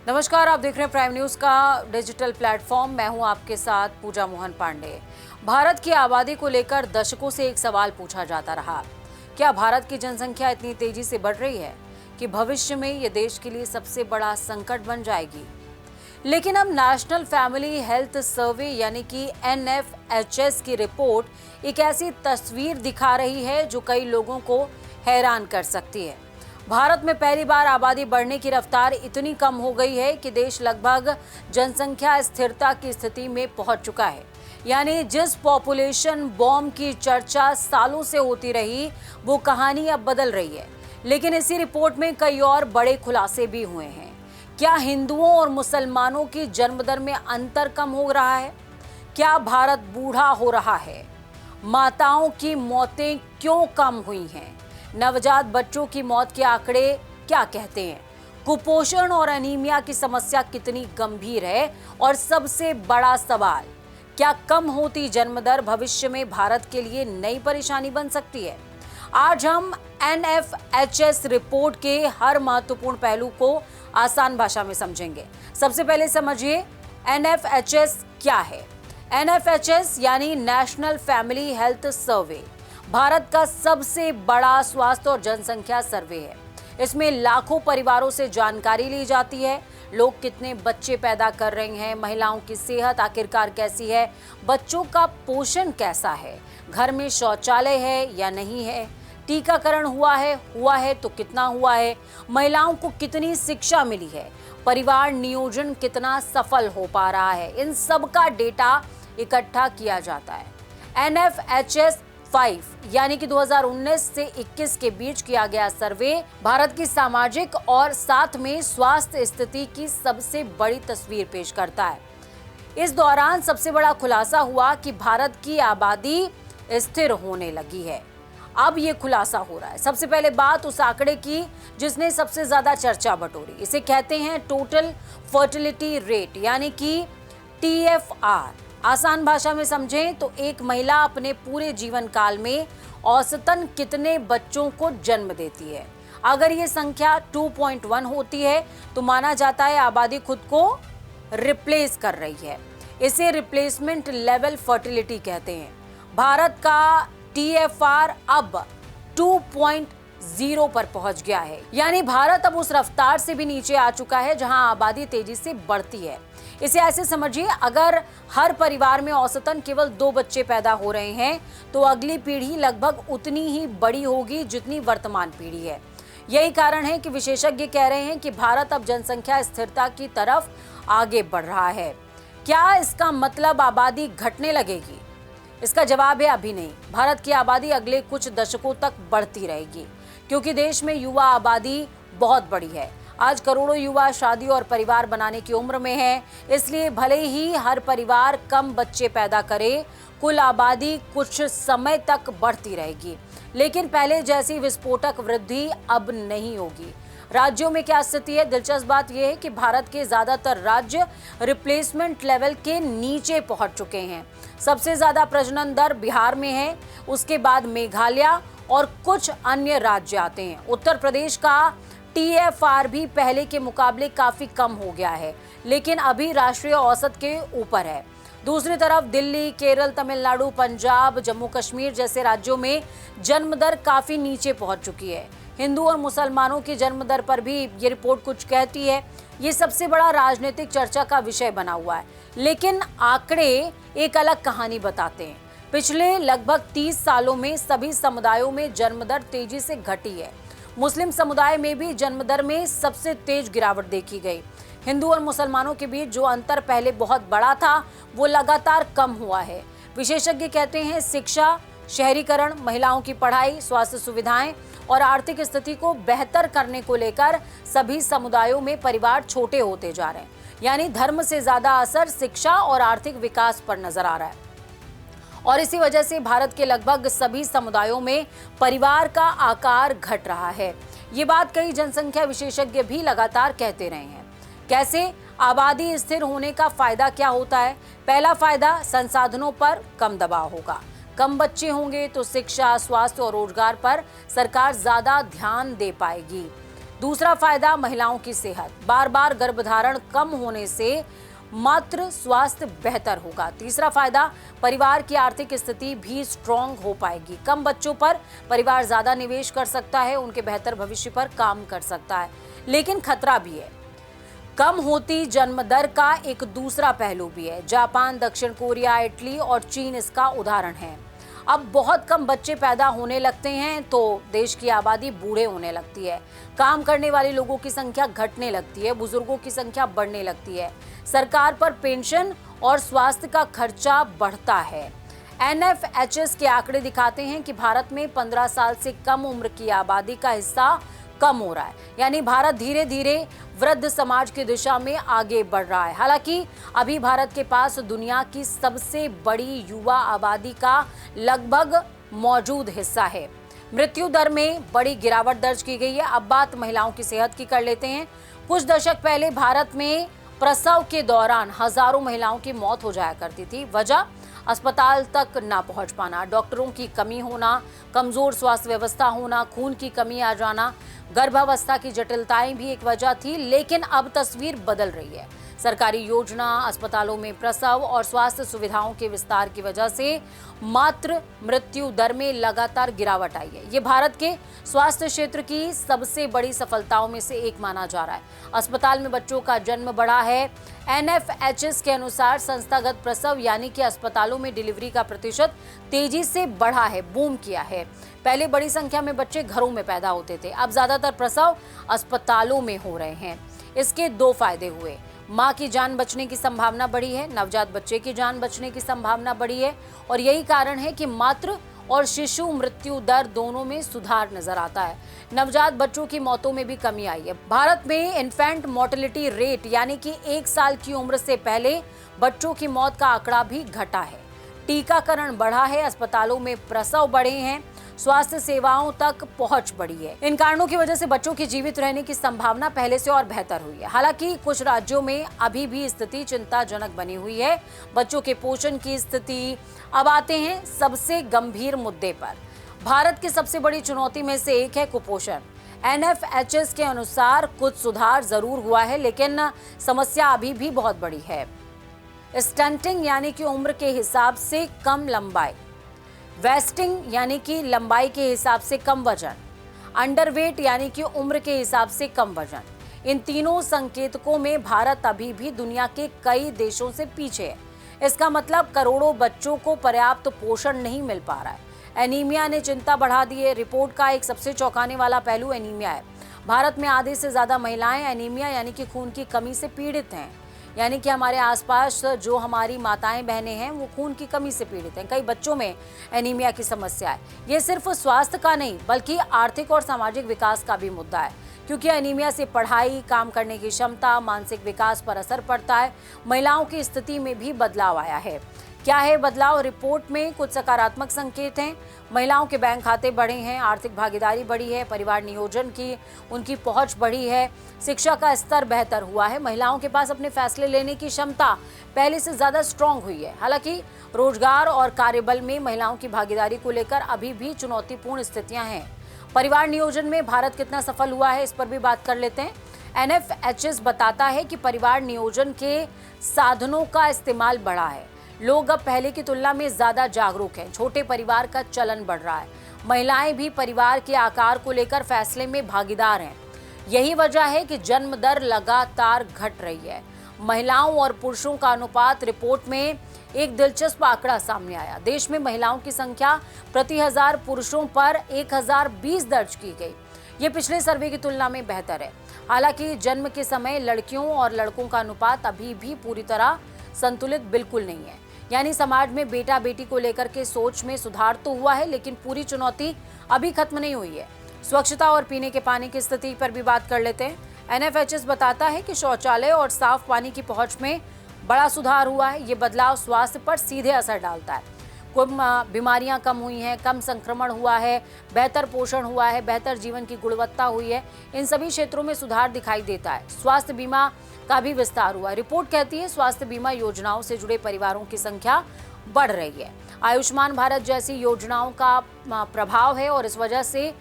नमस्कार, आप देख रहे हैं प्राइम न्यूज का डिजिटल प्लेटफॉर्म। मैं हूं आपके साथ पूजा मोहन पांडे। भारत की आबादी को लेकर दशकों से एक सवाल पूछा जाता रहा। क्या भारत की जनसंख्या इतनी तेजी से बढ़ रही है कि भविष्य में ये देश के लिए सबसे बड़ा संकट बन जाएगी? लेकिन अब नेशनल फैमिली हेल्थ सर्वे यानी कि NFHS की रिपोर्ट एक ऐसी तस्वीर दिखा रही है जो कई लोगों को हैरान कर सकती है। भारत में पहली बार आबादी बढ़ने की रफ्तार इतनी कम हो गई है कि देश लगभग जनसंख्या स्थिरता की स्थिति में पहुंच चुका है। यानी जिस पॉपुलेशन बॉम्ब की चर्चा सालों से होती रही, वो कहानी अब बदल रही है। लेकिन इसी रिपोर्ट में कई और बड़े खुलासे भी हुए हैं। क्या हिंदुओं और मुसलमानों की जन्मदर में अंतर कम हो रहा है? क्या भारत बूढ़ा हो रहा है? माताओं की मौतें क्यों कम हुई हैं? नवजात बच्चों की मौत के आंकड़े क्या कहते हैं? कुपोषण और अनीमिया की समस्या कितनी गंभीर है? और सबसे बड़ा सवाल, क्या कम होती जन्मदर भविष्य में भारत के लिए नई परेशानी बन सकती है? आज हम NFHS रिपोर्ट के हर महत्वपूर्ण पहलू को आसान भाषा में समझेंगे। सबसे पहले समझिए NFHS क्या है। NFHS यानी national family health survey Bharat का सबसे बड़ा स्वास्थ्य और जनसंख्या सर्वे है। इसमें लाखों परिवारों से जानकारी ली जाती है। लोग कितने बच्चे पैदा कर रहे हैं, महिलाओं की सेहत आखिरकार कैसी है, बच्चों का पोषण कैसा है, घर में शौचालय है या नहीं है, टीकाकरण हुआ है तो कितना हुआ है, महिलाओं को कितनी शिक्षा मिली है, परिवार नियोजन कितना सफल हो पा रहा है। इन सब का डेटा इकट्ठा किया जाता है। NFHS 5 यानी कि 2019 से 21 के बीच किया गया सर्वे भारत की सामाजिक और साथ में स्वास्थ्य स्थिति की सबसे बड़ी तस्वीर पेश करता है। इस दौरान सबसे बड़ा खुलासा हुआ कि भारत की आबादी स्थिर होने लगी है। अब ये खुलासा हो रहा है। सबसे पहले बात उस आंकड़े की जिसने सबसे ज्यादा चर्चा बटोरी। इसे कहते हैं टोटल फर्टिलिटी रेट यानी कि TFR। आसान भाषा में समझें तो एक महिला अपने पूरे जीवन काल में औसतन कितने बच्चों को जन्म देती है। अगर ये संख्या 2.1 होती है तो माना जाता है आबादी खुद को रिप्लेस कर रही है। इसे रिप्लेसमेंट लेवल फर्टिलिटी कहते हैं। भारत का TFR अब 2.0 पर पहुंच गया है। यानी भारत अब उस रफ्तार से भी नीचे आ चुका है जहां आबादी तेजी से बढ़ती है। इसे ऐसे समझिए, अगर हर परिवार में औसतन केवल 2 बच्चे पैदा हो रहे हैं तो अगली पीढ़ी लगभग उतनी ही बड़ी होगी जितनी वर्तमान पीढ़ी है। यही कारण है कि विशेषज्ञ कह रहे हैं कि भारत अब जनसंख्या स्थिरता की तरफ आगे बढ़ रहा है। क्या इसका मतलब आबादी घटने लगेगी? इसका जवाब है अभी नहीं। भारत की आबादी अगले कुछ दशकों तक बढ़ती रहेगी क्योंकि देश में युवा आबादी बहुत बड़ी है। आज करोड़ों युवा शादी और परिवार बनाने की उम्र में हैं। इसलिए भले ही हर परिवार कम बच्चे पैदा करे, कुल आबादी कुछ समय तक बढ़ती रहेगी, लेकिन पहले जैसी विस्फोटक वृद्धि अब नहीं होगी। राज्यों में क्या स्थिति है? दिलचस्प बात यह है कि भारत के ज्यादातर राज्य रिप्लेसमेंट लेवल के नीचे पहुंच चुके हैं। सबसे ज्यादा प्रजनन दर बिहार में है, उसके बाद मेघालय और कुछ अन्य राज्य आते हैं। उत्तर प्रदेश का TFR भी पहले के मुकाबले काफी कम हो गया है, लेकिन अभी राष्ट्रीय औसत के ऊपर है। दूसरी तरफ दिल्ली, केरल, तमिलनाडु, पंजाब, जम्मू कश्मीर जैसे राज्यों में जन्म दर काफी नीचे पहुंच चुकी है। हिंदू और मुसलमानों की जन्म दर पर भी ये रिपोर्ट कुछ कहती है। ये सबसे बड़ा राजनीतिक चर्चा का विषय बना हुआ है, लेकिन आंकड़े एक अलग कहानी बताते हैं। पिछले लगभग 30 सालों में सभी समुदायों में जन्म दर तेजी से घटी है। मुस्लिम समुदाय में भी जन्मदर में सबसे तेज गिरावट देखी गई। हिंदू और मुसलमानों के बीच जो अंतर पहले बहुत बड़ा था वो लगातार कम हुआ है। विशेषज्ञ कहते हैं शिक्षा, शहरीकरण, महिलाओं की पढ़ाई, स्वास्थ्य सुविधाएं और आर्थिक स्थिति को बेहतर करने को लेकर सभी समुदायों में परिवार छोटे होते जा रहे हैं। यानी धर्म से ज्यादा असर शिक्षा और आर्थिक विकास पर नजर आ रहा है। और इसी वजह से भारत के लगभग सभी समुदायों में परिवार का आकार घट रहा है। ये बात कई जनसंख्या विशेषज्ञ भी लगातार कहते रहे हैं। कैसे? आबादी स्थिर होने का फायदा क्या होता है? पहला फायदा, संसाधनों पर कम दबाव होगा। कम बच्चे होंगे तो शिक्षा, स्वास्थ्य और रोजगार पर सरकार ज्यादा ध्यान दे पाएगी। दूसरा फायदा महिलाओं की सेहत, बार बार गर्भधारण कम होने से मातृ स्वास्थ्य बेहतर होगा। तीसरा फायदा, परिवार की आर्थिक स्थिति भी स्ट्रांग हो पाएगी। कम बच्चों पर परिवार ज्यादा निवेश कर सकता है, उनके बेहतर भविष्य पर काम कर सकता है। लेकिन खतरा भी है, कम होती जन्म दर का एक दूसरा पहलू भी है। जापान, दक्षिण कोरिया, इटली और चीन इसका उदाहरण है। अब बहुत कम बच्चे पैदा होने लगते हैं तो देश की आबादी बूढ़े होने लगती है, काम करने वाले लोगों की संख्या घटने लगती है, बुजुर्गों की संख्या बढ़ने लगती है, सरकार पर पेंशन और स्वास्थ्य का खर्चा बढ़ता है। NFHS के आंकड़े दिखाते हैं कि भारत में 15 साल से कम उम्र की आबादी का हिस्सा कम हो रहा है, यानी भारत धीरे धीरे वृद्ध समाज की दिशा में आगे बढ़ रहा है। हालांकि अभी भारत के पास दुनिया की सबसे बड़ी युवा आबादी का लगभग मौजूद हिस्सा है। मृत्यु दर में बड़ी गिरावट दर्ज की गई है। अब बात महिलाओं की सेहत की कर लेते हैं। कुछ दशक पहले भारत में प्रसव के दौरान हजारों महिलाओं की मौत हो जाया करती थी। वजह, अस्पताल तक ना पहुंच पाना, डॉक्टरों की कमी होना, कमजोर स्वास्थ्य व्यवस्था होना, खून की कमी आ जाना, गर्भावस्था की जटिलताएं भी एक वजह थी। लेकिन अब तस्वीर बदल रही है। सरकारी योजना, अस्पतालों में प्रसव और स्वास्थ्य सुविधाओं के विस्तार की वजह से मातृ मृत्यु दर में लगातार गिरावट आई है। ये भारत के स्वास्थ्य क्षेत्र की सबसे बड़ी सफलताओं में से एक माना जा रहा है। अस्पताल में बच्चों का जन्म बढ़ा है। NFHS के अनुसार संस्थागत प्रसव यानी कि अस्पतालों में डिलीवरी का प्रतिशत तेजी से बढ़ा है, बूम किया है। पहले बड़ी संख्या में बच्चे घरों में पैदा होते थे, अब ज्यादातर प्रसव अस्पतालों में हो रहे हैं। इसके दो फायदे हुए, मां की जान बचने की संभावना बढ़ी है, नवजात बच्चे की जान बचने की संभावना बढ़ी है और यही कारण है कि मातृ और शिशु मृत्यु दर दोनों में सुधार नजर आता है। नवजात बच्चों की मौतों में भी कमी आई है। भारत में इन्फेंट मोर्टेलिटी रेट यानी कि 1 साल की उम्र से पहले बच्चों की मौत का आंकड़ा भी घटा है। टीकाकरण बढ़ा है, अस्पतालों में प्रसव बढ़े हैं, स्वास्थ्य सेवाओं तक पहुंच बढ़ी है। इन कारणों की वजह से बच्चों के जीवित रहने की संभावना पहले से और बेहतर हुई है। हालांकि कुछ राज्यों में अभी भी स्थिति चिंताजनक बनी हुई है। बच्चों के पोषण की स्थिति। अब आते हैं सबसे गंभीर मुद्दे पर। भारत की सबसे बड़ी चुनौती में से एक है कुपोषण। NFHS के अनुसार कुछ सुधार जरूर हुआ है, लेकिन समस्या अभी भी बहुत बड़ी है। स्टंटिंग यानी कि उम्र के हिसाब से कम लंबाई, वेस्टिंग यानी कि लंबाई के हिसाब से कम वजन, अंडरवेट यानी कि उम्र के हिसाब से कम वजन। इन तीनों संकेतकों में भारत अभी भी दुनिया के कई देशों से पीछे है। इसका मतलब करोड़ों बच्चों को पर्याप्त पोषण नहीं मिल पा रहा है। एनीमिया ने चिंता बढ़ा दी है। रिपोर्ट का एक सबसे चौंकाने वाला पहलू एनीमिया है। भारत में आधे से ज्यादा महिलाएं एनीमिया यानी कि खून की कमी से पीड़ित हैं। यानी कि हमारे आसपास जो हमारी माताएं बहनें हैं वो खून की कमी से पीड़ित हैं। कई बच्चों में एनीमिया की समस्या है। ये सिर्फ स्वास्थ्य का नहीं बल्कि आर्थिक और सामाजिक विकास का भी मुद्दा है, क्योंकि एनीमिया से पढ़ाई, काम करने की क्षमता, मानसिक विकास पर असर पड़ता है। महिलाओं की स्थिति में भी बदलाव आया है। क्या है बदलाव? रिपोर्ट में कुछ सकारात्मक संकेत हैं। महिलाओं के बैंक खाते बढ़े हैं, आर्थिक भागीदारी बढ़ी है, परिवार नियोजन की उनकी पहुंच बढ़ी है, शिक्षा का स्तर बेहतर हुआ है, महिलाओं के पास अपने फैसले लेने की क्षमता पहले से ज्यादा स्ट्रांग हुई है। हालांकि रोजगार और कार्यबल में महिलाओं की भागीदारी को लेकर अभी भी चुनौतीपूर्ण स्थितियां हैं। परिवार नियोजन में भारत कितना सफल हुआ है, इस पर भी बात कर लेते हैं। NFHS बताता है कि परिवार नियोजन के साधनों का इस्तेमाल बढ़ा है। लोग अब पहले की तुलना में ज्यादा जागरूक हैं। छोटे परिवार का चलन बढ़ रहा है। महिलाएं भी परिवार के आकार को लेकर फैसले में भागीदार हैं। यही वजह है कि जन्म दर लगातार घट रही है। महिलाओं और पुरुषों का अनुपात, रिपोर्ट में एक दिलचस्प आंकड़ा सामने आया। देश में महिलाओं की संख्या प्रति 1000 पुरुषों पर 1020 दर्ज की गई। ये पिछले सर्वे की तुलना में बेहतर है। हालांकि जन्म के समय लड़कियों और लड़कों का अनुपात अभी भी पूरी तरह संतुलित बिल्कुल नहीं है। यानी समाज में बेटा बेटी को लेकर के सोच में सुधार तो हुआ है, लेकिन पूरी चुनौती अभी खत्म नहीं हुई है। स्वच्छता और पीने के पानी की स्थिति पर भी बात कर लेते हैं। NFHS बताता है कि शौचालय और साफ पानी की पहुंच में बड़ा सुधार हुआ है। ये बदलाव स्वास्थ्य पर सीधे असर डालता है। कम बीमारियां कम हुई हैं, कम संक्रमण हुआ है, बेहतर पोषण हुआ है, बेहतर जीवन की गुणवत्ता हुई है। इन सभी क्षेत्रों में सुधार दिखाई देता है। स्वास्थ्य बीमा का भी विस्तार हुआ। रिपोर्ट कहती है स्वास्थ्य बीमा योजनाओं से जुड़े परिवारों की संख्या बढ़ रही है। आयुष्मान भारत जैसी योजनाओं का प्रभाव है और इस वजह से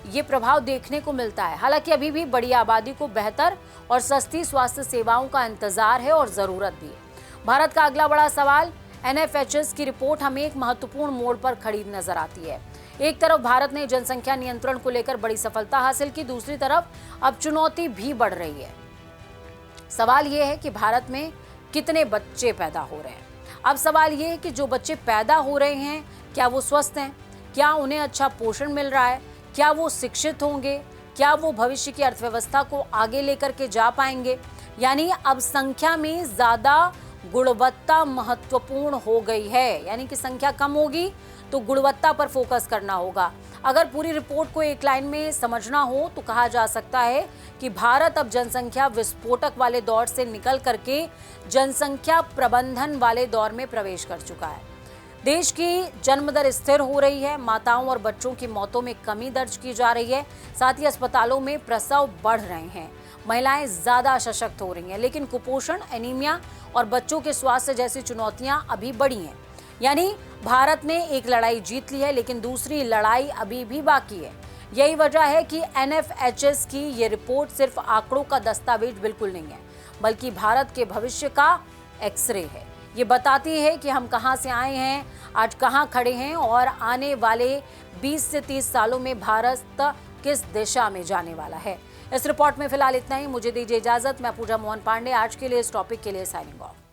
ये प्रभाव देखने को मिलता है। हालांकि अभी भी बड़ी आबादी को बेहतर और सस्ती स्वास्थ्य सेवाओं का इंतजार है और जरूरत भी है। भारत का अगला बड़ा सवाल, NFHS की रिपोर्ट हमें एक महत्वपूर्ण मोड़ पर खड़ी नजर आती है। एक तरफ भारत ने जनसंख्या नियंत्रण को लेकर बड़ी सफलता हासिल की, दूसरी तरफ अब चुनौती भी बढ़ रही है। सवाल यह है कि भारत में कितने बच्चे पैदा हो रहे हैं। अब सवाल यह है कि जो बच्चे पैदा हो रहे हैं, क्या वो स्वस्थ हैं? क्या उन्हें अच्छा पोषण मिल रहा है? क्या वो शिक्षित होंगे? क्या वो भविष्य की अर्थव्यवस्था को आगे लेकर के जा पाएंगे? यानी अब संख्या में ज्यादा गुणवत्ता महत्वपूर्ण हो गई है। यानी कि संख्या कम होगी तो गुणवत्ता पर फोकस करना होगा। अगर पूरी रिपोर्ट को एक लाइन में समझना हो तो कहा जा सकता है कि भारत अब जनसंख्या विस्फोटक वाले दौर से निकल करके जनसंख्या प्रबंधन वाले दौर में प्रवेश कर चुका है। देश की जन्म दर स्थिर हो रही है, माताओं और बच्चों की मौतों में कमी दर्ज की जा रही है, साथ ही अस्पतालों में प्रसव बढ़ रहे हैं, महिलाएं ज्यादा सशक्त हो रही हैं, लेकिन कुपोषण, एनीमिया और बच्चों के स्वास्थ्य जैसी चुनौतियां अभी बड़ी हैं। यानी भारत ने एक लड़ाई जीत ली है, लेकिन दूसरी लड़ाई अभी भी बाकी है। यही वजह है कि NFHS की ये रिपोर्ट सिर्फ आंकड़ों का दस्तावेज बिल्कुल नहीं है, बल्कि भारत के भविष्य का एक्सरे है। ये बताती है कि हम कहां से आए हैं, आज कहां खड़े हैं और आने वाले 20 से 30 सालों में भारत किस दिशा में जाने वाला है। इस रिपोर्ट में फिलहाल इतना ही। मुझे दीजिए इजाजत। मैं पूजा मोहन पांडे आज के लिए इस टॉपिक के लिए साइनिंग ऑफ।